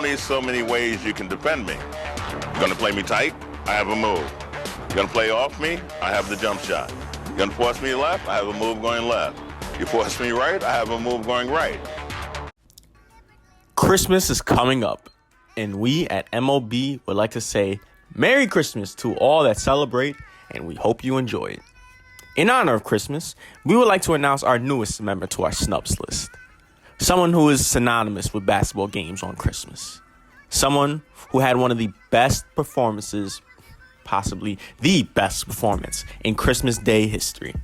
Only so many ways you can defend me. You're gonna play me tight? I have a move. You're gonna play off me? I have the jump shot. You're gonna force me left? I have a move going left. You force me right? I have a move going right. Christmas is coming up, and we at M.O.B would like to say Merry Christmas to all that celebrate, and we hope you enjoy it. In honor of Christmas, we would like to announce our newest member to our snubs list. Someone who is synonymous with basketball games on Christmas. Someone who had one of the best performances, possibly the best performance in Christmas Day history.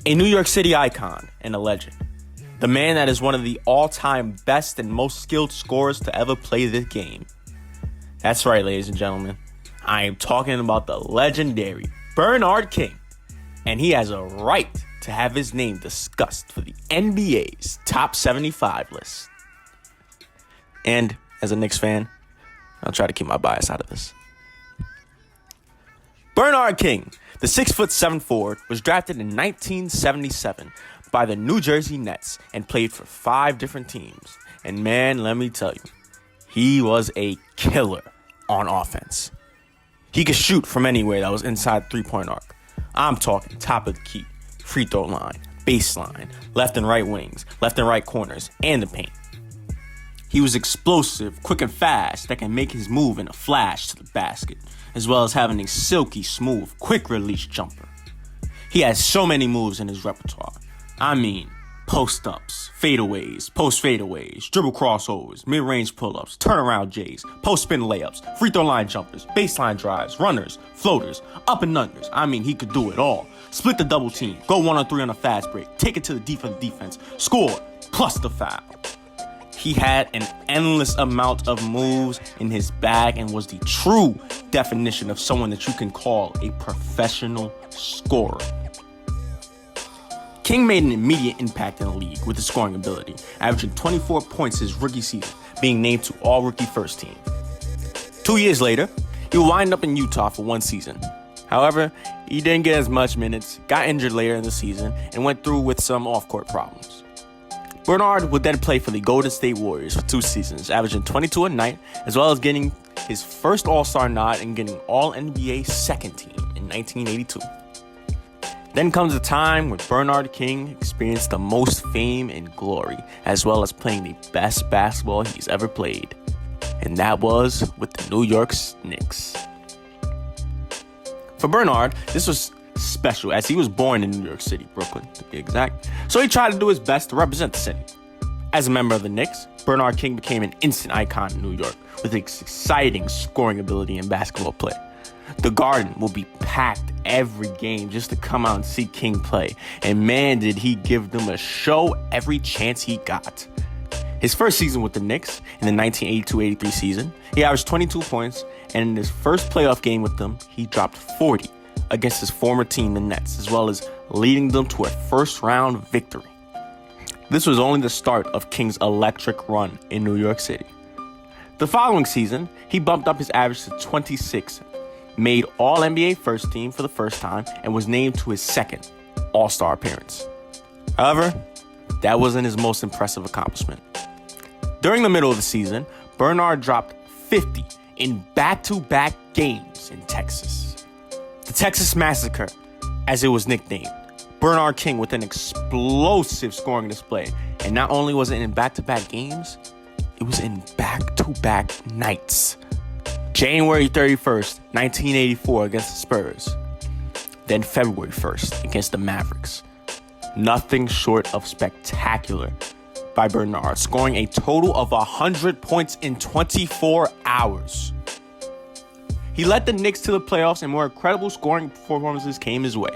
A New York City icon and a legend. The man that is one of the all-time best and most skilled scorers to ever play this game. That's right, ladies and gentlemen. I am talking about the legendary Bernard King. And he has a right to have his name discussed for the NBA's top 75 list. And as a Knicks fan, I'll try to keep my bias out of this. Bernard King, the 6'7" forward, was drafted in 1977 by the New Jersey Nets and played for 5 different teams. And man, let me tell you, he was a killer on offense. He could shoot from anywhere that was inside three-point arc. I'm talking top of the key, free throw line, baseline, left and right wings, left and right corners, and the paint. He was explosive, quick and fast that can make his move in a flash to the basket, as well as having a silky smooth, quick release jumper. He has so many moves in his repertoire. I mean, post-ups, fadeaways, post-fadeaways, dribble crossovers, mid-range pull-ups, turnaround J's, post-spin layups, free throw line jumpers, baseline drives, runners, floaters, up and unders. I mean, he could do it all. Split the double team, go 1-on-3 on a fast break, take it to the defense, score, plus the foul. He had an endless amount of moves in his bag and was the true definition of someone that you can call a professional scorer. King made an immediate impact in the league with his scoring ability, averaging 24 points his rookie season, being named to all-rookie first team. 2 years later, he would wind up in Utah for 1 season. However, he didn't get as much minutes, got injured later in the season, and went through with some off-court problems. Bernard would then play for the Golden State Warriors for 2 seasons, averaging 22 a night, as well as getting his first All-Star nod and getting All-NBA second team in 1982. Then comes a time when Bernard King experienced the most fame and glory, as well as playing the best basketball he's ever played. And that was with the New York Knicks. For Bernard, this was special, as he was born in New York City, Brooklyn to be exact. So he tried to do his best to represent the city. As a member of the Knicks, Bernard King became an instant icon in New York with his exciting scoring ability in basketball play. The Garden will be packed every game just to come out and see King play. And man, did he give them a show every chance he got. His first season with the Knicks, in the 1982-83 season, he averaged 22 points, and in his first playoff game with them, he dropped 40 against his former team, the Nets, as well as leading them to a first-round victory. This was only the start of King's electric run in New York City. The following season, he bumped up his average to 26, made All-NBA first team for the first time, and was named to his second All-Star appearance. However, that wasn't his most impressive accomplishment. During the middle of the season, Bernard dropped 50 in back-to-back games in Texas. The Texas Massacre, as it was nicknamed. Bernard King with an explosive scoring display. And not only was it in back-to-back games, it was in back-to-back nights. January 31st, 1984 against the Spurs. Then February 1st against the Mavericks. Nothing short of spectacular by Bernard, scoring a total of 100 points in 24 hours. He led the Knicks to the playoffs, and more incredible scoring performances came his way.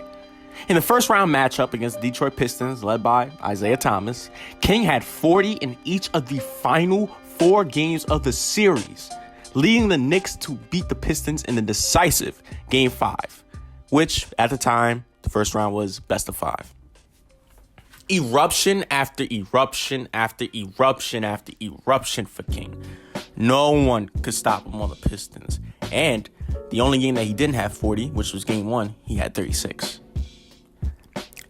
In the first round matchup against the Detroit Pistons, led by Isaiah Thomas, King had 40 in each of the final 4 games of the series, leading the Knicks to beat the Pistons in the decisive Game 5, which, at the time, the first round was best of 5. Eruption after eruption after eruption after eruption for King. No one could stop him on the Pistons. And the only game that he didn't have 40, which was Game 1, he had 36.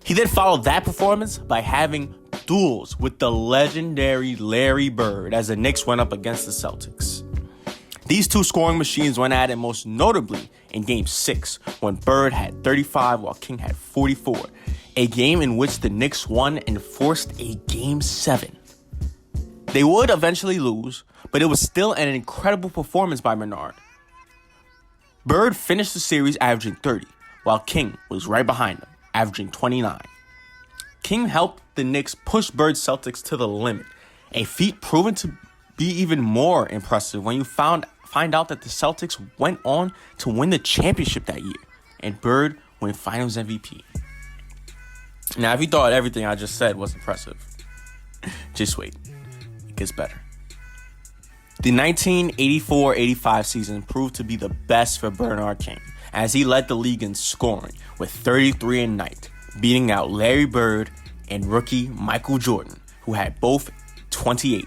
He then followed that performance by having duels with the legendary Larry Bird as the Knicks went up against the Celtics. These two scoring machines went at it most notably in Game 6 when Bird had 35 while King had 44, a game in which the Knicks won and forced a Game 7. They would eventually lose, but it was still an incredible performance by Bernard. Bird finished the series averaging 30, while King was right behind him, averaging 29. King helped the Knicks push Bird's Celtics to the limit, a feat proven to be even more impressive when you find out that the Celtics went on to win the championship that year, and Bird won Finals MVP. Now, if you thought everything I just said was impressive, just wait. It gets better. The 1984-85 season proved to be the best for Bernard King, as he led the league in scoring with 33 a night, beating out Larry Bird and rookie Michael Jordan, who had both 28.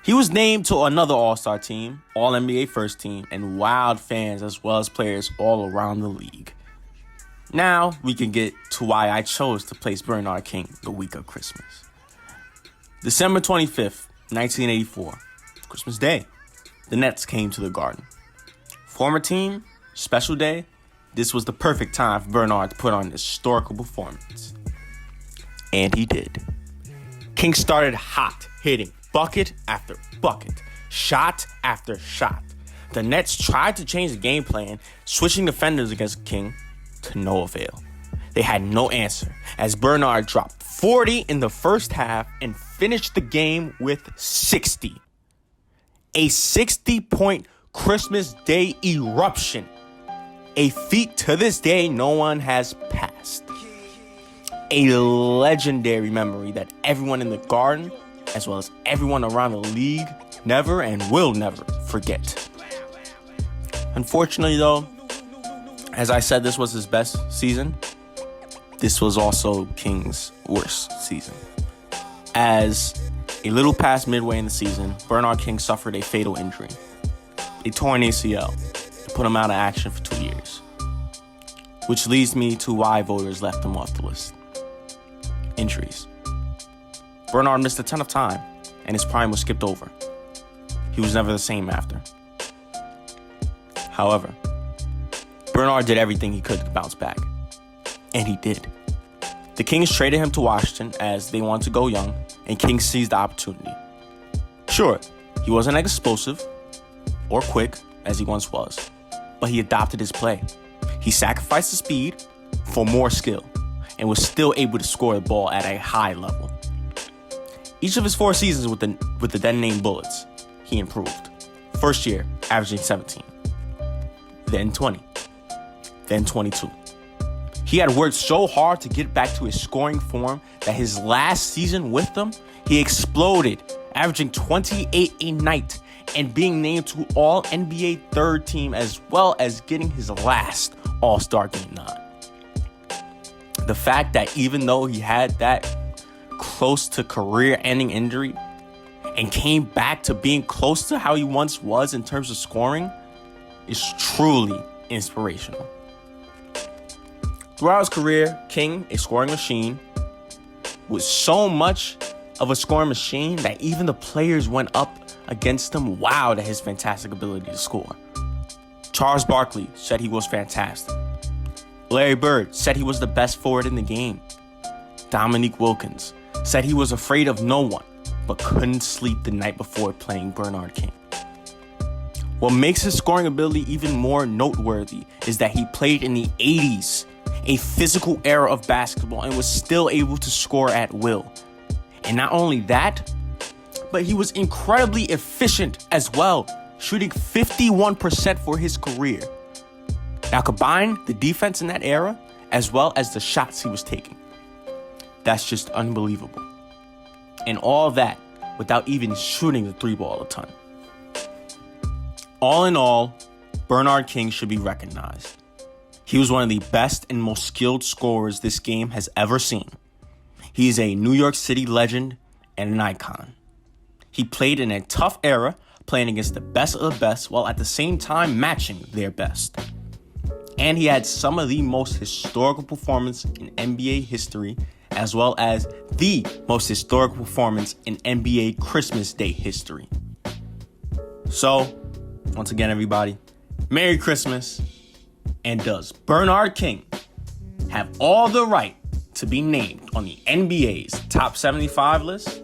He was named to another All-Star team, All-NBA First Team, and wowed fans as well as players all around the league. Now, we can get to why I chose to place Bernard King the week of Christmas. December 25th, 1984, Christmas Day, the Nets came to the Garden. Former team, special day, this was the perfect time for Bernard to put on an historical performance. And he did. King started hot, hitting bucket after bucket, shot after shot. The Nets tried to change the game plan, switching defenders against King, to no avail. They had no answer, as Bernard dropped 40 in the first half and finished the game with 60. A 60-point Christmas Day eruption, a feat to this day no one has passed. A legendary memory that everyone in the Garden, as well as everyone around the league, never and will never forget. Unfortunately, though, as I said, this was his best season. This was also King's worst season. As a little past midway in the season, Bernard King suffered a fatal injury, a torn ACL, that put him out of action for 2 years. Which leads me to why voters left him off the list. Injuries. Bernard missed a ton of time, and his prime was skipped over. He was never the same after. However, Bernard did everything he could to bounce back. And he did. The Kings traded him to Washington as they wanted to go young, and King seized the opportunity. Sure, he wasn't as explosive or quick as he once was, but he adopted his play. He sacrificed the speed for more skill, and was still able to score the ball at a high level. Each of his 4 seasons with the then-named Bullets, he improved. First year, averaging 17. Then 20. Then 22. He had worked so hard to get back to his scoring form that his last season with them, he exploded, averaging 28 a night and being named to All-NBA third team, as well as getting his last All-Star Game nod. The fact that even though he had that close to career-ending injury and came back to being close to how he once was in terms of scoring is truly inspirational. Throughout his career, King, a scoring machine, was so much of a scoring machine that even the players went up against him wowed at his fantastic ability to score. Charles Barkley said he was fantastic. Larry Bird said he was the best forward in the game. Dominique Wilkins said he was afraid of no one, but couldn't sleep the night before playing Bernard King. What makes his scoring ability even more noteworthy is that he played in the 80s, a physical era of basketball, and was still able to score at will. And not only that, but he was incredibly efficient as well, shooting 51% for his career. Now combine the defense in that era, as well as the shots he was taking. That's just unbelievable. And all that without even shooting the 3-ball a ton. All in all, Bernard King should be recognized. He was one of the best and most skilled scorers this game has ever seen. He is a New York City legend and an icon. He played in a tough era, playing against the best of the best while at the same time matching their best. And he had some of the most historical performance in NBA history as well as the most historic performance in NBA Christmas Day history. So, once again, everybody, Merry Christmas. And does Bernard King have all the right to be named on the NBA's top 75 list?